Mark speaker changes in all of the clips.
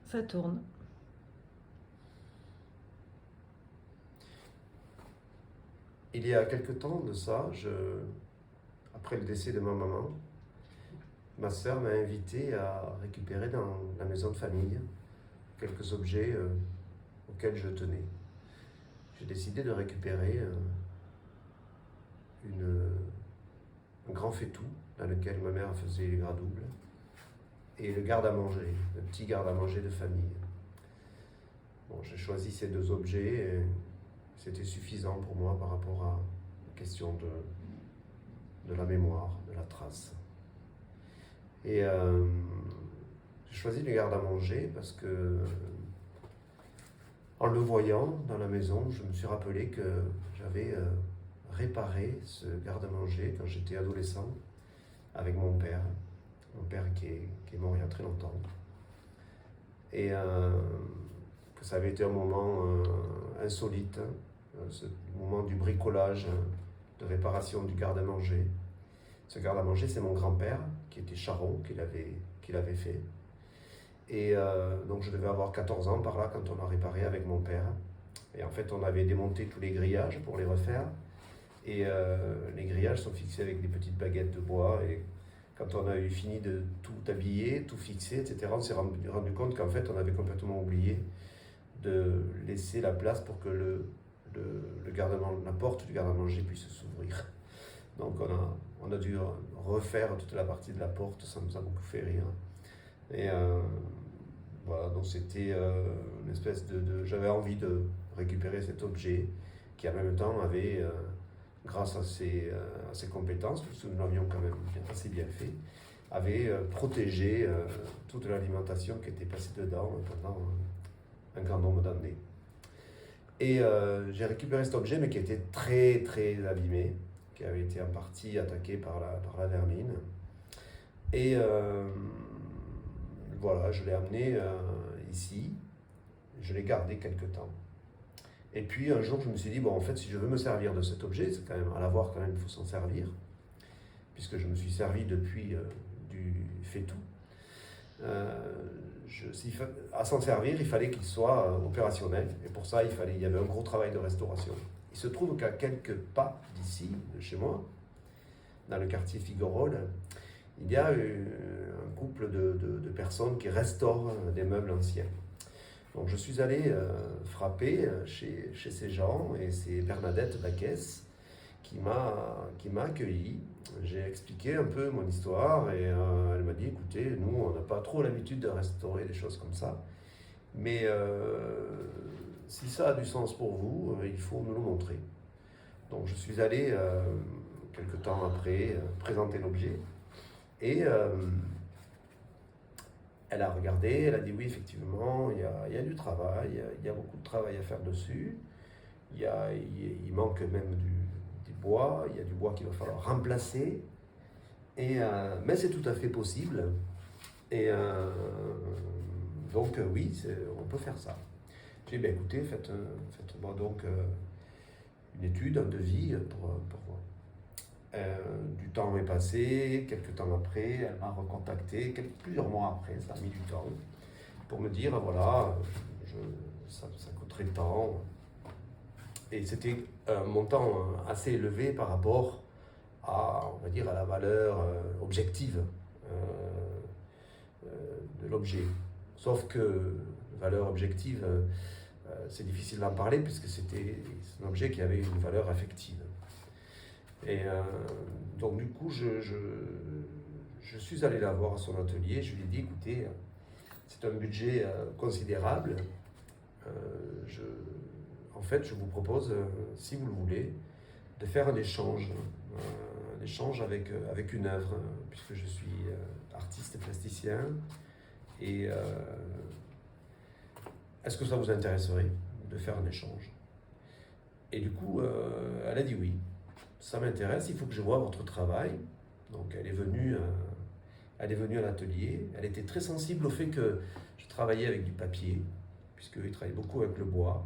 Speaker 1: Ça tourne.
Speaker 2: Il y a quelque temps de ça, après le décès de ma maman, ma sœur m'a invité à récupérer dans la maison de famille quelques objets auxquels je tenais. J'ai décidé de récupérer un grand faitout dans lequel ma mère faisait les gras doubles et le garde-à-manger, le petit garde-à-manger de famille. Bon, j'ai choisi ces deux objets et c'était suffisant pour moi par rapport à la question de la mémoire, de la trace. Et j'ai choisi le garde-à-manger parce que, en le voyant dans la maison, je me suis rappelé que j'avais réparé ce garde-à-manger quand j'étais adolescent avec mon père qui est mort il y a très longtemps. Et que ça avait été un moment insolite, ce moment du bricolage, de réparation du garde-à-manger. Ce garde-à-manger, c'est mon grand-père, qui était charron, qui l'avait fait. Et donc je devais avoir 14 ans par là quand on a réparé avec mon père. Et en fait, on avait démonté tous les grillages pour les refaire. Et les grillages sont fixés avec des petites baguettes de bois. Et quand on a eu fini de tout habiller, tout fixer, etc., on s'est rendu compte qu'en fait, on avait complètement oublié de laisser la place pour que la porte du garde-à-manger puisse s'ouvrir. Donc on a dû refaire toute la partie de la porte, ça nous a beaucoup fait rire. Et voilà, donc c'était une espèce j'avais envie de récupérer cet objet qui en même temps avait, grâce à ses compétences, parce que nous l'avions quand même assez bien fait, avait protégé toute l'alimentation qui était passée dedans pendant un grand nombre d'années. Et j'ai récupéré cet objet, mais qui était très très abîmé, qui avait été en partie attaqué par la vermine. Et voilà, je l'ai amené ici, je l'ai gardé quelque temps. Et puis un jour, je me suis dit, bon, en fait, si je veux me servir de cet objet, c'est quand même, à l'avoir quand même, il faut s'en servir, puisque je me suis servi depuis du faitout. À s'en servir, il fallait qu'il soit opérationnel, et pour ça, il y avait un gros travail de restauration. Il se trouve qu'à quelques pas d'ici, de chez moi, dans le quartier Figuerolles, il y a un couple de personnes qui restaurent des meubles anciens. Donc je suis allé frapper chez ces gens, et c'est Bernadette Baquès qui m'a accueilli. J'ai expliqué un peu mon histoire et elle m'a dit, écoutez, nous on n'a pas trop l'habitude de restaurer des choses comme ça, mais si ça a du sens pour vous, il faut nous le montrer. Donc je suis allé quelque temps après présenter l'objet et elle a regardé, elle a dit oui, effectivement, il y a du travail, il y a beaucoup de travail à faire dessus. Il manque même du bois, il y a du bois qu'il va falloir remplacer. Mais c'est tout à fait possible. Et donc oui, on peut faire ça. J'ai dit, ben, écoutez, faites-moi donc une étude, un devis pour du temps est passé, quelques temps après, elle m'a recontacté, plusieurs mois après, ça a mis du temps, pour me dire, voilà, ça coûterait tant. Et c'était un montant assez élevé par rapport on va dire, à la valeur objective de l'objet. Sauf que valeur objective, c'est difficile d'en parler puisque c'est un objet qui avait une valeur affective. Et donc du coup, je suis allé la voir à son atelier, je lui ai dit, écoutez, c'est un budget considérable, en fait, je vous propose, si vous le voulez, de faire un échange avec une œuvre, puisque je suis artiste plasticien. Et est-ce que ça vous intéresserait de faire un échange? Et du coup, elle a dit oui, ça m'intéresse, il faut que je voie votre travail. Donc elle est venue à l'atelier. Elle était très sensible au fait que je travaillais avec du papier, puisqu'il travaillait beaucoup avec le bois.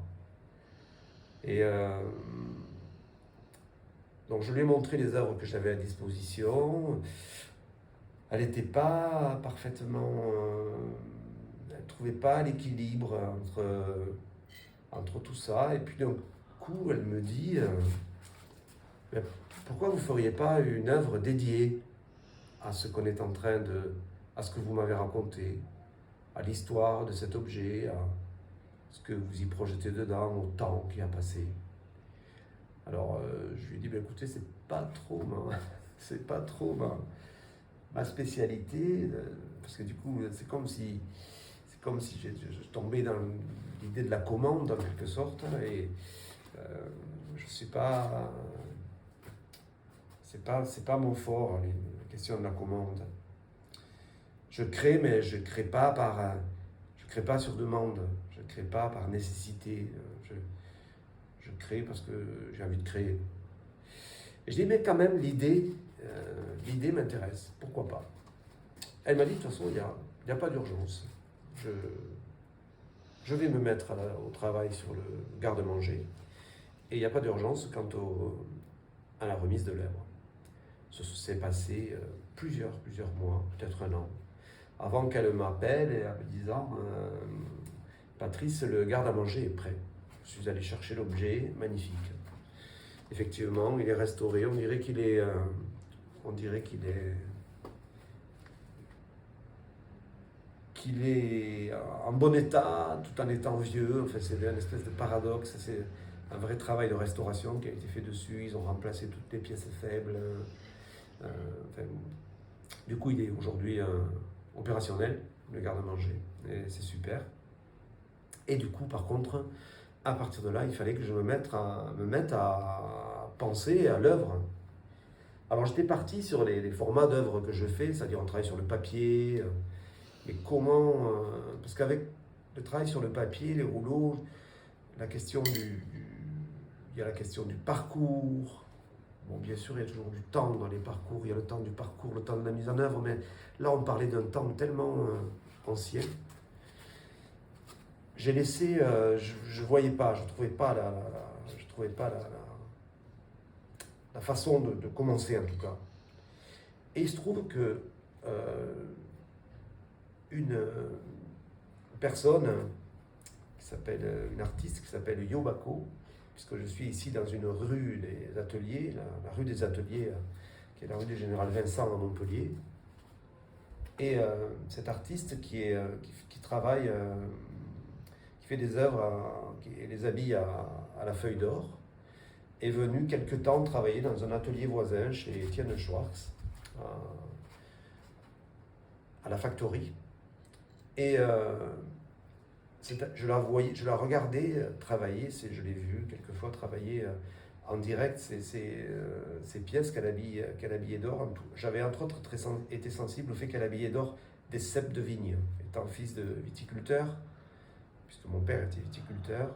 Speaker 2: Et donc je lui ai montré les œuvres que j'avais à disposition. Elle n'était pas parfaitement... trouvait pas l'équilibre entre tout ça. Et puis d'un coup, elle me dit, mais pourquoi vous ne feriez pas une œuvre dédiée à ce qu'on est en train de, à ce que vous m'avez raconté, à l'histoire de cet objet, à ce que vous y projetez dedans, au temps qui a passé. Alors je lui ai dit, ben, écoutez, c'est pas trop ma spécialité, parce que du coup, c'est comme si je tombais dans l'idée de la commande en quelque sorte, et je suis pas, c'est pas mon fort, la question de la commande. Je crée, mais je crée pas sur demande, je crée pas par nécessité, je crée parce que j'ai envie de créer. Et je dis, mais quand même, l'idée m'intéresse, pourquoi pas. Elle m'a dit, de toute façon, il n'y a pas d'urgence. Je vais me mettre au travail sur le garde-manger. Et il n'y a pas d'urgence quant à la remise de l'œuvre. Ça s'est passé plusieurs mois, peut-être un an, avant qu'elle m'appelle et en me disant Patrice, le garde-à-manger est prêt. Je suis allé chercher l'objet, magnifique. Effectivement, il est restauré, on dirait qu'il est en bon état, tout en étant vieux. Enfin, c'est une espèce de paradoxe. C'est un vrai travail de restauration qui a été fait dessus. Ils ont remplacé toutes les pièces faibles. Enfin, du coup, il est aujourd'hui opérationnel, le garde-manger. Et c'est super. Et du coup, par contre, à partir de là, il fallait que je me mette à penser à l'œuvre. Alors, j'étais parti sur les formats d'œuvre que je fais, c'est-à-dire on travaille sur le papier. Mais comment, parce qu'avec le travail sur le papier, les rouleaux, il y a la question du parcours. Bon, bien sûr, il y a toujours du temps dans les parcours, il y a le temps du parcours, le temps de la mise en œuvre, mais là, on parlait d'un temps tellement ancien. J'ai laissé, je voyais pas, je trouvais pas la façon de commencer en tout cas. Et il se trouve que une personne une artiste qui s'appelle Yobako, puisque je suis ici dans une rue des Ateliers, la rue des Ateliers, qui est la rue du Général Vincent à Montpellier. Et cet artiste qui travaille, qui fait des œuvres, qui les habille à la feuille d'or, est venu quelque temps travailler dans un atelier voisin chez Étienne Schwartz, à la Factory. Et je la regardais travailler, je l'ai vue quelquefois travailler en direct, ces pièces qu'elle habillait d'or. J'avais entre autres été sensible au fait qu'elle habillait d'or des ceps de vigne. Étant fils de viticulteur, puisque mon père était viticulteur,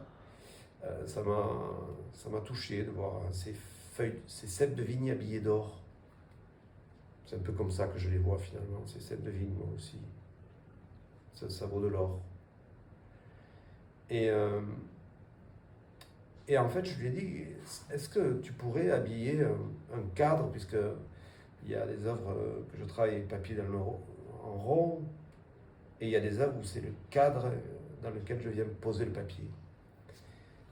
Speaker 2: ça m'a touché de voir ces ceps de vigne habillés d'or. C'est un peu comme ça que je les vois finalement, ces ceps de vigne, moi aussi. Ça vaut de l'or. Et en fait, je lui ai dit, est-ce que tu pourrais habiller un cadre, puisque il y a des œuvres que je travaille avec papier en rond, et il y a des œuvres où c'est le cadre dans lequel je viens poser le papier.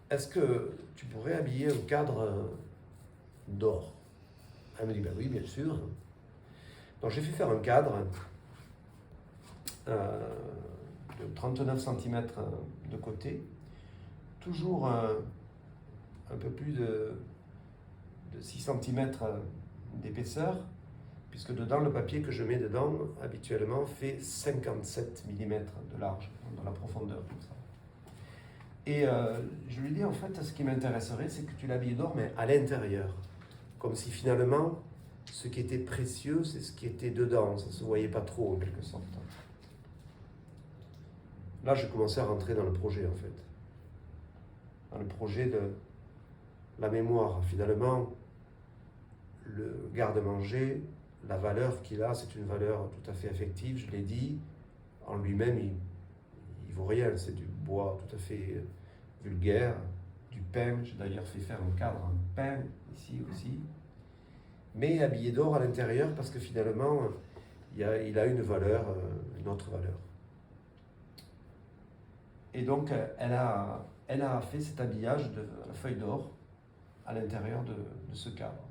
Speaker 2: Est-ce que tu pourrais habiller un cadre d'or? Elle me dit, ben oui, bien sûr. Donc j'ai fait faire un cadre de 39 cm de côté, toujours un peu plus de 6 cm d'épaisseur, puisque dedans, le papier que je mets dedans, habituellement, fait 57 mm de large, dans la profondeur, comme ça. Et je lui dis, en fait, ce qui m'intéresserait, c'est que tu l'habilles d'or, mais à l'intérieur. Comme si finalement, ce qui était précieux, c'est ce qui était dedans. Ça ne se voyait pas trop, en quelque sorte. Là, je commençais à rentrer dans le projet, en fait. Dans le projet de la mémoire. Finalement, le garde-manger, la valeur qu'il a, c'est une valeur tout à fait affective, je l'ai dit. En lui-même, il vaut rien. C'est du bois tout à fait vulgaire, du pain. J'ai d'ailleurs fait faire un cadre en pain, ici aussi. Mais habillé d'or à l'intérieur, parce que finalement, il a une valeur, une autre valeur. Et donc, elle a fait cet habillage de la feuille d'or à l'intérieur de ce cadre.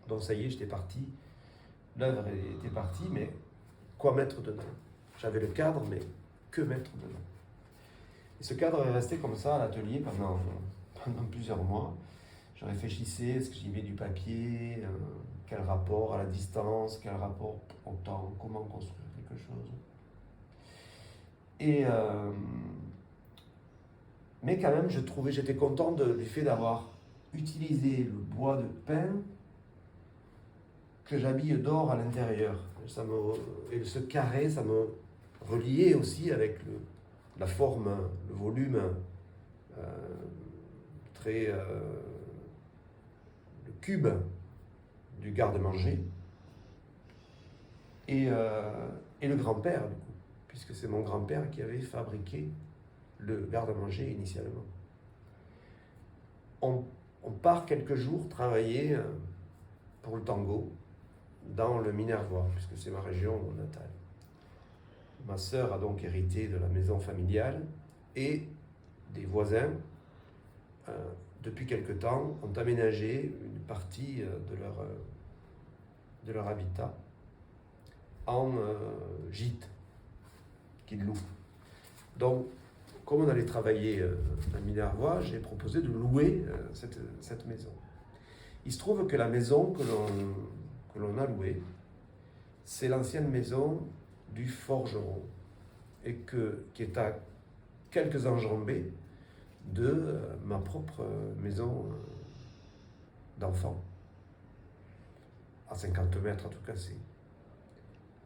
Speaker 2: Donc ça y est, j'étais parti, l'œuvre était partie, mais quoi mettre dedans? J'avais le cadre, mais que mettre dedans? Et ce cadre est resté comme ça à l'atelier pendant plusieurs mois. Je réfléchissais, est-ce que j'y mets du papier, quel rapport à la distance, quel rapport au temps, comment construire quelque chose. Et mais quand même, j'étais content du fait d'avoir utilisé le bois de pin que j'habille d'or à l'intérieur. Et ce carré, ça me reliait aussi avec la forme, le volume le cube du garde-manger et le grand-père, du coup, puisque c'est mon grand-père qui avait fabriqué le garde-manger initialement. On part quelques jours travailler pour le tango dans le Minervois, puisque c'est ma région natale. Ma sœur a donc hérité de la maison familiale et des voisins, depuis quelque temps, ont aménagé une partie de leur habitat en gîte qu'ils louent. Donc, comme on allait travailler à Minervois, j'ai proposé de louer cette maison. Il se trouve que la maison que l'on a louée, c'est l'ancienne maison du forgeron, et qui est à quelques enjambées de ma propre maison d'enfant, à 50 mètres à tout casser.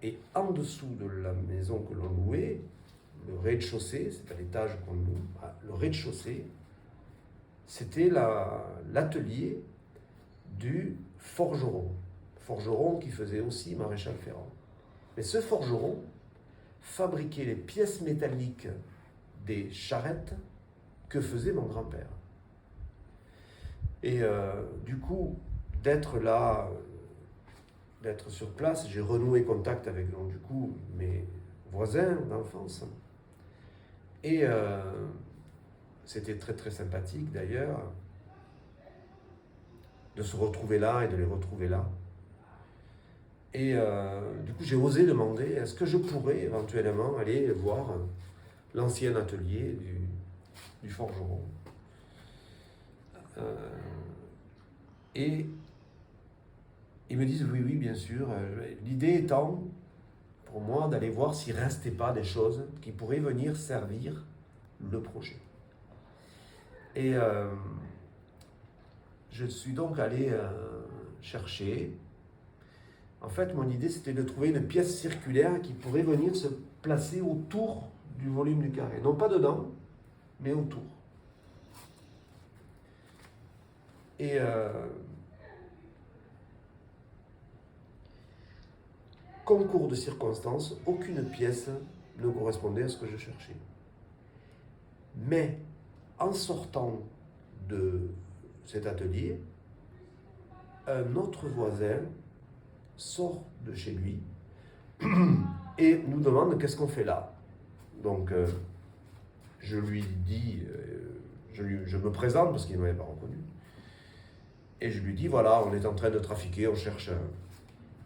Speaker 2: Et en dessous de la maison que l'on louait, le rez-de-chaussée, c'est à l'étage qu'on loue, le rez-de-chaussée, c'était l'atelier du forgeron qui faisait aussi maréchal Ferrand. Mais ce forgeron fabriquait les pièces métalliques des charrettes que faisait mon grand-père. Et du coup, d'être là, d'être sur place, j'ai renoué contact avec donc, du coup, mes voisins d'enfance. Et c'était très très sympathique d'ailleurs de se retrouver là et de les retrouver là. Et du coup, j'ai osé demander, est-ce que je pourrais éventuellement aller voir l'ancien atelier du forgeron. Et ils me disent, oui, oui, bien sûr. L'idée étant, pour moi, d'aller voir s'il ne restait pas des choses qui pourraient venir servir le projet. Et je suis donc allé chercher. En fait, mon idée, c'était de trouver une pièce circulaire qui pourrait venir se placer autour du volume du carré. Non pas dedans, mais autour. Et concours de circonstances, aucune pièce ne correspondait à ce que je cherchais. Mais en sortant de cet atelier, un autre voisin sort de chez lui et nous demande qu'est-ce qu'on fait là. Donc je lui dis, je me présente parce qu'il ne m'avait pas reconnu. Et je lui dis, voilà, on est en train de trafiquer, on cherche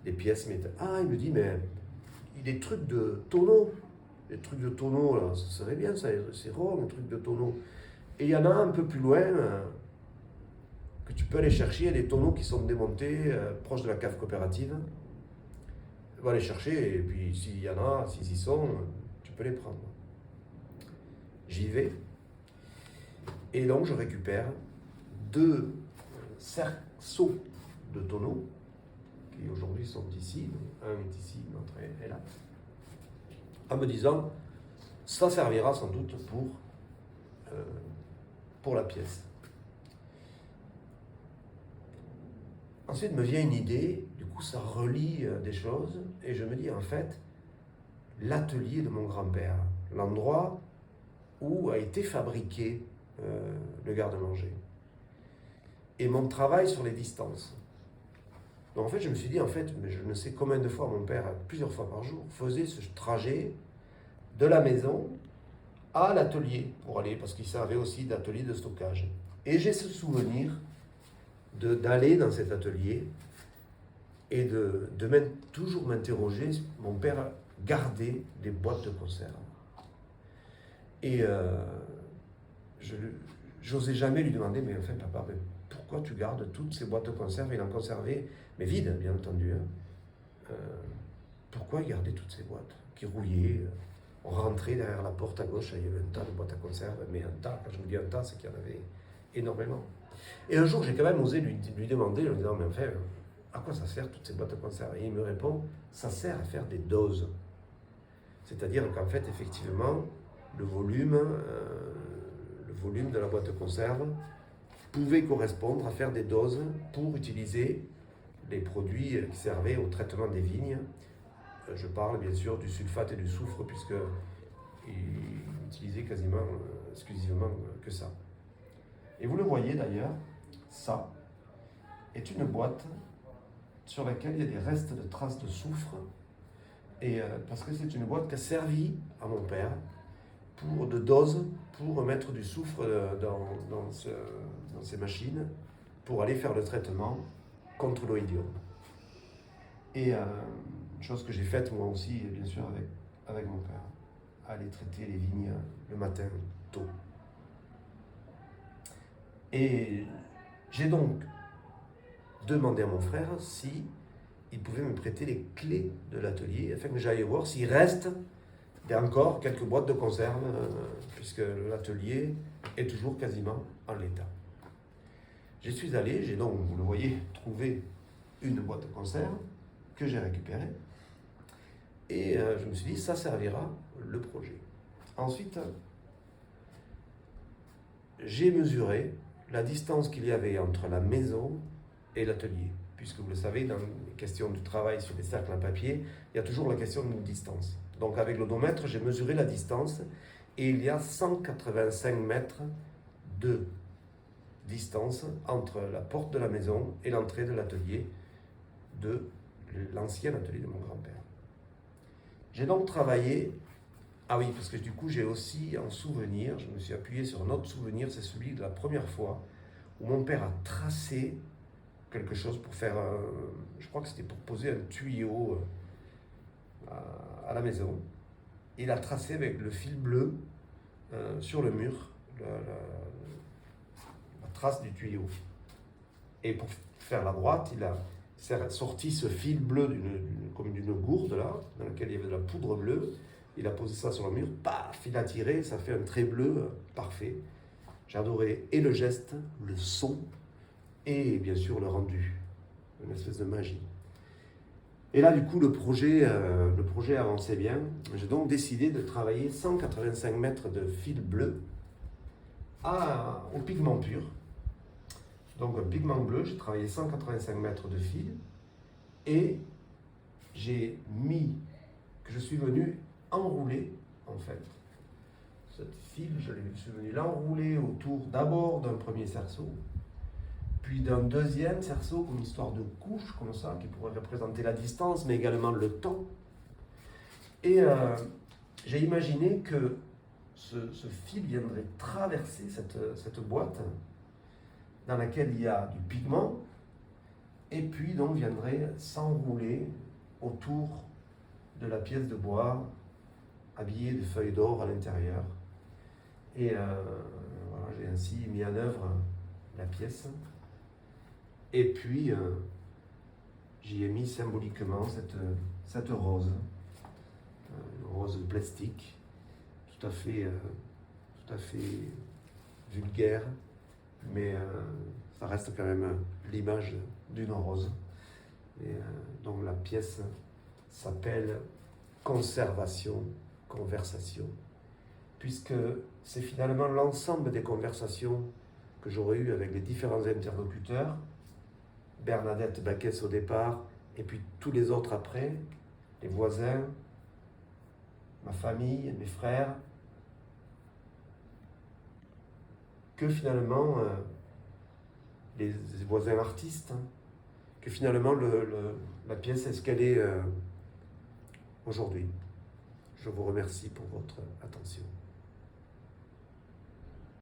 Speaker 2: des pièces métalliques. Ah, il me dit, mais des trucs de tonneaux. Les trucs de tonneaux, là, ça serait bien, ça, c'est rond, les trucs de tonneaux. Et il y en a un peu plus loin que tu peux aller chercher, il y a des tonneaux qui sont démontés proches de la cave coopérative. Va les chercher, et puis s'il y en a, s'ils y sont, tu peux les prendre. J'y vais. Et donc je récupère 2 cerceaux de tonneaux, qui aujourd'hui sont ici, un est ici, l'autre est là, en me disant, ça servira sans doute pour la pièce. Ensuite me vient une idée, du coup ça relie des choses, et je me dis en fait, l'atelier de mon grand-père, l'endroit où a été fabriqué le garde-manger, et mon travail sur les distances. Donc en fait je me suis dit, en fait, mais je ne sais combien de fois mon père, plusieurs fois par jour, faisait ce trajet de la maison à l'atelier pour aller, parce qu'il servait aussi d'atelier de stockage. Et j'ai ce souvenir d'aller dans cet atelier et de toujours m'interroger. Mon père gardait des boîtes de conserve. Et j'osais jamais lui demander, mais enfin papa, mais pourquoi tu gardes toutes ces boîtes de conserve? Il en conservait, mais vides bien entendu. Pourquoi il gardait toutes ces boîtes qui rouillaient? On rentrait derrière la porte à gauche, il y avait un tas de boîtes à conserve, mais un tas, quand je vous dis un tas, c'est qu'il y en avait énormément. Et un jour, j'ai quand même osé lui demander, en lui disant, mais enfin, à quoi ça sert toutes ces boîtes à conserve? Et il me répond, ça sert à faire des doses. C'est-à-dire qu'en fait, effectivement, le volume de la boîte de conserve pouvait correspondre à faire des doses pour utiliser les produits qui servaient au traitement des vignes. Je parle bien sûr du sulfate et du soufre, puisqu'il n'utilisait quasiment exclusivement que ça. Et vous le voyez d'ailleurs, ça est une boîte sur laquelle il y a des restes de traces de soufre, et parce que c'est une boîte qui a servi à mon père de dose pour mettre du soufre dans ces machines pour aller faire le traitement contre l'oïdium. Et chose que j'ai faite moi aussi, bien sûr, avec mon père, aller traiter les vignes le matin tôt. Et j'ai donc demandé à mon frère si il pouvait me prêter les clés de l'atelier afin que j'aille voir s'il reste encore quelques boîtes de conserve, puisque l'atelier est toujours quasiment en l'état. J'y suis allé, j'ai donc, vous le voyez, trouvé une boîte de conserve que j'ai récupérée. Et je me suis dit, ça servira le projet. Ensuite, j'ai mesuré la distance qu'il y avait entre la maison et l'atelier. Puisque vous le savez, dans les questions du travail sur des cercles en papier, il y a toujours la question de distance. Donc avec l'odomètre, j'ai mesuré la distance et il y a 185 mètres de distance entre la porte de la maison et l'entrée de l'atelier de l'ancien atelier de mon grand-père. J'ai donc travaillé, ah oui, parce que du coup j'ai aussi un souvenir, je me suis appuyé sur un autre souvenir, c'est celui de la première fois où mon père a tracé quelque chose pour faire, je crois que c'était pour poser un tuyau à la maison. Il a tracé avec le fil bleu sur le mur la trace du tuyau. Et pour faire la droite, il a sorti ce fil bleu comme d'une gourde là, dans laquelle il y avait de la poudre bleue. Il a posé ça sur le mur, paf, il a tiré, ça fait un trait bleu parfait. J'ai adoré et le geste, le son et bien sûr le rendu, une espèce de magie. Et là, du coup, le projet avançait bien. J'ai donc décidé de travailler 185 mètres de fil bleu au pigment pur. Donc, un pigment bleu, j'ai travaillé 185 mètres de fil et je suis venu enrouler, en fait, cette fil, je suis venu l'enrouler autour d'abord d'un premier cerceau, puis d'un deuxième cerceau, comme une histoire de couche, comme ça, qui pourrait représenter la distance, mais également le temps. Et j'ai imaginé que ce fil viendrait traverser cette boîte dans laquelle il y a du pigment, et puis donc viendrait s'enrouler autour de la pièce de bois, habillée de feuilles d'or à l'intérieur. Et voilà, j'ai ainsi mis en œuvre la pièce. Et puis, j'y ai mis symboliquement cette rose, une rose de plastique, tout à fait vulgaire, mais ça reste quand même l'image d'une rose. Et donc la pièce s'appelle Conservation, Conversation, puisque c'est finalement l'ensemble des conversations que j'aurais eues avec les différents interlocuteurs, Bernadette Baquès au départ, et puis tous les autres après, les voisins, ma famille, mes frères, que finalement, les voisins artistes, que finalement la pièce est ce qu'elle est aujourd'hui. Je vous remercie pour votre attention.